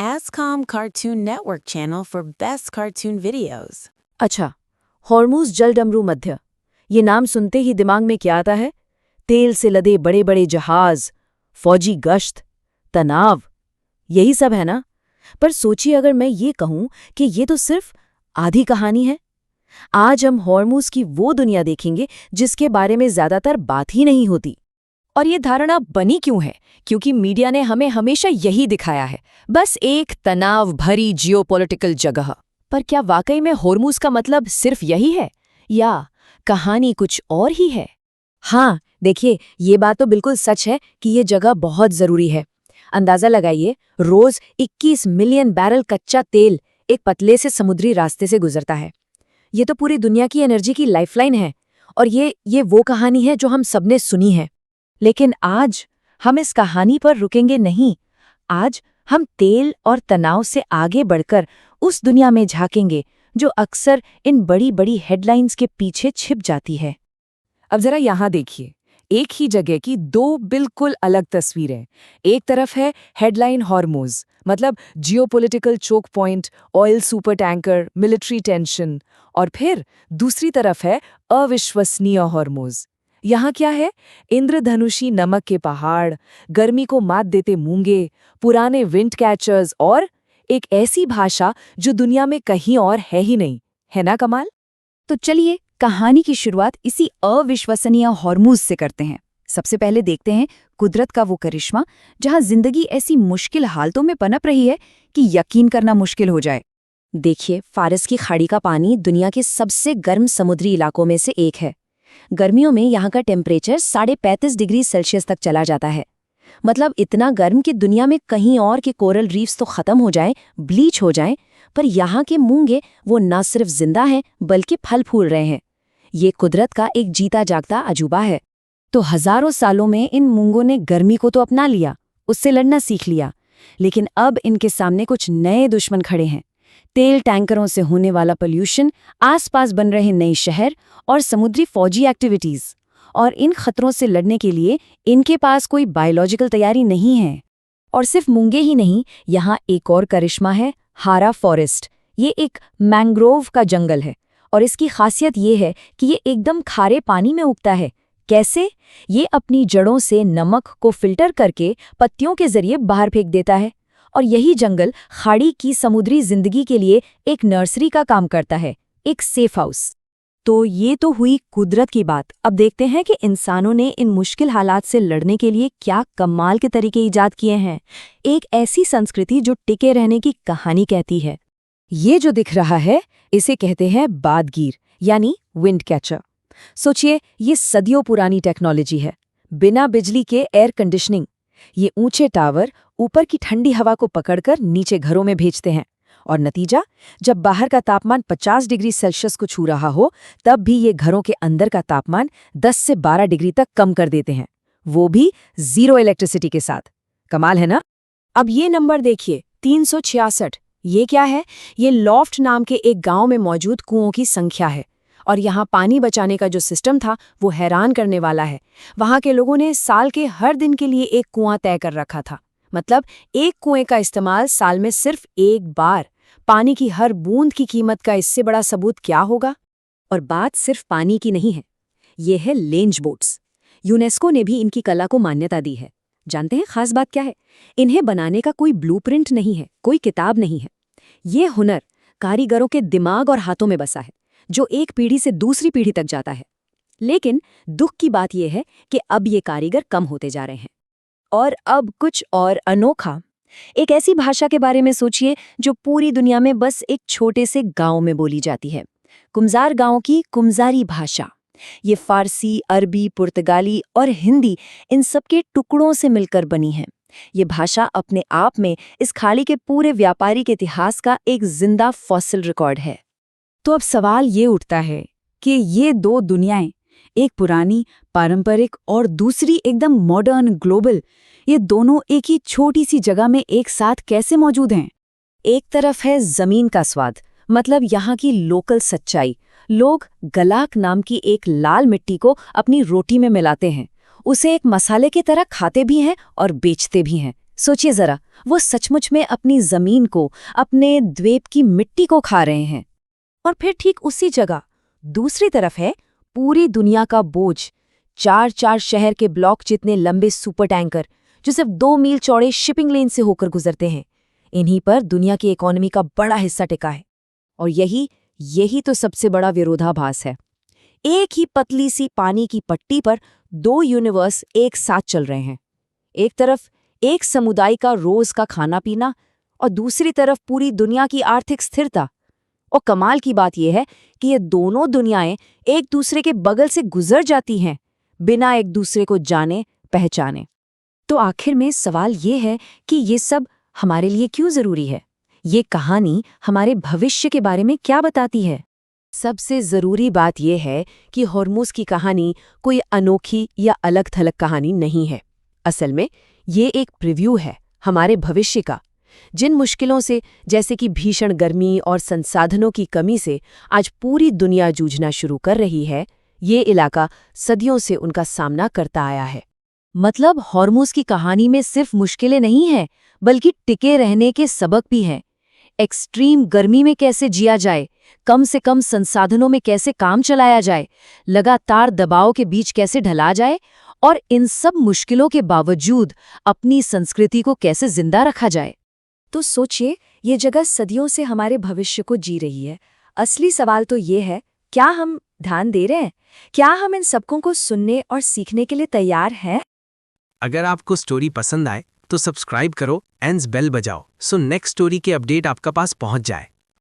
ASCOM Cartoon Network channel for best cartoon videos. अच्छा, Hormuz जलडमरू मध्य। ये नाम सुनते ही दिमाग में क्या आता है? तेल से लदे बड़े बड़े जहाज, फौजी गश्त, तनाव, यही सब है ना? पर सोचिए अगर मैं ये कहूं कि ये तो सिर्फ आधी कहानी है। आज हम हॉर्मूज की वो दुनिया देखेंगे जिसके बारे में ज्यादातर बात ही नहीं होती। और ये धारणा बनी क्यों है? क्योंकि मीडिया ने हमें हमेशा यही दिखाया है, बस एक तनाव भरी जियोपॉलिटिकल जगह। पर क्या वाकई में हॉर्मूज का मतलब सिर्फ यही है, या कहानी कुछ और ही है? हाँ, देखिए, ये बात तो बिल्कुल सच है कि ये जगह बहुत जरूरी है। अंदाजा लगाइए, रोज 21 मिलियन बैरल कच्चा तेल एक पतले से समुद्री रास्ते से गुजरता है। ये तो पूरी दुनिया की एनर्जी की लाइफलाइन है। और ये वो कहानी है जो हम सबने सुनी है। लेकिन आज हम इस कहानी पर रुकेंगे नहीं। आज हम तेल और तनाव से आगे बढ़कर उस दुनिया में झांकेंगे जो अक्सर इन बड़ी बड़ी हेडलाइंस के पीछे छिप जाती है। अब जरा यहाँ देखिए, एक ही जगह की दो बिल्कुल अलग तस्वीरें। एक तरफ है हेडलाइन हॉर्मूज, मतलब geopolitical choke point, oil super tanker, military tension, और फिर दूसरी तरफ है अविश्वसनीय हॉर्मूज। यहाँ क्या है? इंद्रधनुषी नमक के पहाड़, गर्मी को मात देते मूंगे, पुराने विंड कैचर्स और एक ऐसी भाषा जो दुनिया में कहीं और है ही नहीं। है ना कमाल? तो चलिए कहानी की शुरुआत इसी अविश्वसनीय हॉर्मूज से करते हैं। सबसे पहले देखते हैं कुदरत का वो करिश्मा जहाँ जिंदगी ऐसी मुश्किल हालतों में पनप रही है कि यकीन करना मुश्किल हो जाए। देखिए, फारस की खाड़ी का पानी दुनिया के सबसे गर्म समुद्री इलाकों में से एक है। गर्मियों में यहाँ का टेम्परेचर 35.5 डिग्री सेल्सियस तक चला जाता है। मतलब इतना गर्म कि दुनिया में कहीं और के कोरल रीफ्स तो खत्म हो जाएं, ब्लीच हो जाएं, पर यहाँ के मूंगे वो न सिर्फ जिंदा हैं बल्कि फल फूल रहे हैं। ये कुदरत का एक जीता जागता अजूबा है। तो हजारों सालों में इन मूंगों ने गर्मी को तो अपना लिया, उससे लड़ना सीख लिया, लेकिन अब इनके सामने कुछ नए दुश्मन खड़े हैं। तेल टैंकरों से होने वाला पोल्यूशन, आसपास बन रहे नए शहर और समुद्री फौजी एक्टिविटीज। और इन खतरों से लड़ने के लिए इनके पास कोई बायोलॉजिकल तैयारी नहीं है। और सिर्फ मूंगे ही नहीं, यहाँ एक और करिश्मा है, हारा फॉरेस्ट। ये एक मैंग्रोव का जंगल है और इसकी खासियत ये है कि ये एकदम खारे पानी में उगता है। कैसे? ये अपनी जड़ों से नमक को फिल्टर करके पत्तियों के जरिए बाहर फेंक देता है। और यही जंगल खाड़ी की समुद्री जिंदगी के लिए एक नर्सरी का काम करता है, एक सेफ हाउस। तो ये तो हुई कुदरत की बात। अब देखते हैं कि इंसानों ने इन मुश्किल हालात से लड़ने के लिए क्या कमाल के तरीके ईजाद किए हैं। एक ऐसी संस्कृति जो टिके रहने की कहानी कहती है। ये जो दिख रहा है, इसे कहते हैं बादगीर, यानी विंड कैचर। सोचिए, ये सदियों पुरानी टेक्नोलॉजी है। बिना बिजली के एयर कंडीशनिंग। ये ऊंचे टावर ऊपर की ठंडी हवा को पकड़कर नीचे घरों में भेजते हैं। और नतीजा, जब बाहर का तापमान 50 डिग्री सेल्सियस को छू रहा हो, तब भी ये घरों के अंदर का तापमान 10 से 12 डिग्री तक कम कर देते हैं, वो भी जीरो इलेक्ट्रिसिटी के साथ। कमाल है ना? अब ये नंबर देखिए, 366। ये क्या है? ये लॉफ्ट नाम के एक गांव में मौजूद कुओं की संख्या है। और यहाँ पानी बचाने का जो सिस्टम था वो हैरान करने वाला है। वहाँ के लोगों ने साल के हर दिन के लिए एक कुआं तय कर रखा था। मतलब एक कुएं का इस्तेमाल साल में सिर्फ एक बार। पानी की हर बूंद की कीमत का इससे बड़ा सबूत क्या होगा? और बात सिर्फ पानी की नहीं है, ये है लेंज बोट्स। यूनेस्को ने भी इनकी कला को मान्यता दी है। जानते हैं खास बात क्या है? इन्हें बनाने का कोई ब्लूप्रिंट नहीं है, कोई किताब नहीं है। ये हुनर कारीगरों के दिमाग और हाथों में बसा है, जो एक पीढ़ी से दूसरी पीढ़ी तक जाता है। लेकिन दुख की बात यह है कि अब ये कारीगर कम होते जा रहे हैं। और अब कुछ और अनोखा। एक ऐसी भाषा के बारे में सोचिए जो पूरी दुनिया में बस एक छोटे से गांव में बोली जाती है। कुमजार गांव की कुमजारी भाषा। ये फारसी, अरबी, पुर्तगाली और हिंदी, इन सब के टुकड़ों से मिलकर बनी है। ये भाषा अपने आप में इस खाड़ी के पूरे व्यापारिक इतिहास का एक जिंदा फॉसिल रिकॉर्ड है। तो अब सवाल ये उठता है कि ये दो दुनियाएं, एक पुरानी पारंपरिक और दूसरी एकदम मॉडर्न ग्लोबल, ये दोनों एक ही छोटी सी जगह में एक साथ कैसे मौजूद हैं? एक तरफ है जमीन का स्वाद, मतलब यहाँ की लोकल सच्चाई। लोग गलाक नाम की एक लाल मिट्टी को अपनी रोटी में मिलाते हैं, उसे एक मसाले की तरह खाते भी हैं और बेचते भी हैं। सोचिए जरा, वो सचमुच में अपनी जमीन को, अपने द्वीप की मिट्टी को खा रहे हैं। और फिर ठीक उसी जगह दूसरी तरफ है पूरी दुनिया का बोझ, 4-4 शहर के ब्लॉक जितने लंबे सुपर टैंकर जो सिर्फ 2 मील चौड़े शिपिंग लेन से होकर गुजरते हैं। इन्हीं पर दुनिया की इकोनॉमी का बड़ा हिस्सा टिका है। और यही तो सबसे बड़ा विरोधाभास है। एक ही पतली सी पानी की पट्टी पर 2 यूनिवर्स एक साथ चल रहे हैं। एक तरफ एक समुदाय का रोज का खाना पीना और दूसरी तरफ पूरी दुनिया की आर्थिक स्थिरता। और कमाल की बात यह है कि ये दोनों दुनियाएं एक दूसरे के बगल से गुजर जाती हैं, बिना एक दूसरे को जाने पहचाने। तो आखिर में सवाल ये है कि ये सब हमारे लिए क्यों जरूरी है? ये कहानी हमारे भविष्य के बारे में क्या बताती है? सबसे जरूरी बात यह है कि हॉर्मूज की कहानी कोई अनोखी या अलग-थलग कहानी नहीं है। असल में ये एक प्रीव्यू है हमारे भविष्य का। जिन मुश्किलों से, जैसे कि भीषण गर्मी और संसाधनों की कमी से आज पूरी दुनिया जूझना शुरू कर रही है, ये इलाका सदियों से उनका सामना करता आया है। मतलब हॉर्मूज की कहानी में सिर्फ मुश्किलें नहीं हैं, बल्कि टिके रहने के सबक भी हैं। एक्सट्रीम गर्मी में कैसे जिया जाए, कम से कम संसाधनों में कैसे काम चलाया जाए, लगातार दबाव के बीच कैसे ढला जाए और इन सब मुश्किलों के बावजूद अपनी संस्कृति को कैसे जिंदा रखा जाए। तो सोचिए, ये जगह सदियों से हमारे भविष्य को जी रही है। असली सवाल तो ये है, क्या हम ध्यान दे रहे हैं? क्या हम इन सबकों को सुनने और सीखने के लिए तैयार हैं? अगर आपको स्टोरी पसंद आए तो सब्सक्राइब करो एंड बेल बजाओ सो नेक्स्ट स्टोरी के अपडेट आपका पास पहुंच जाए।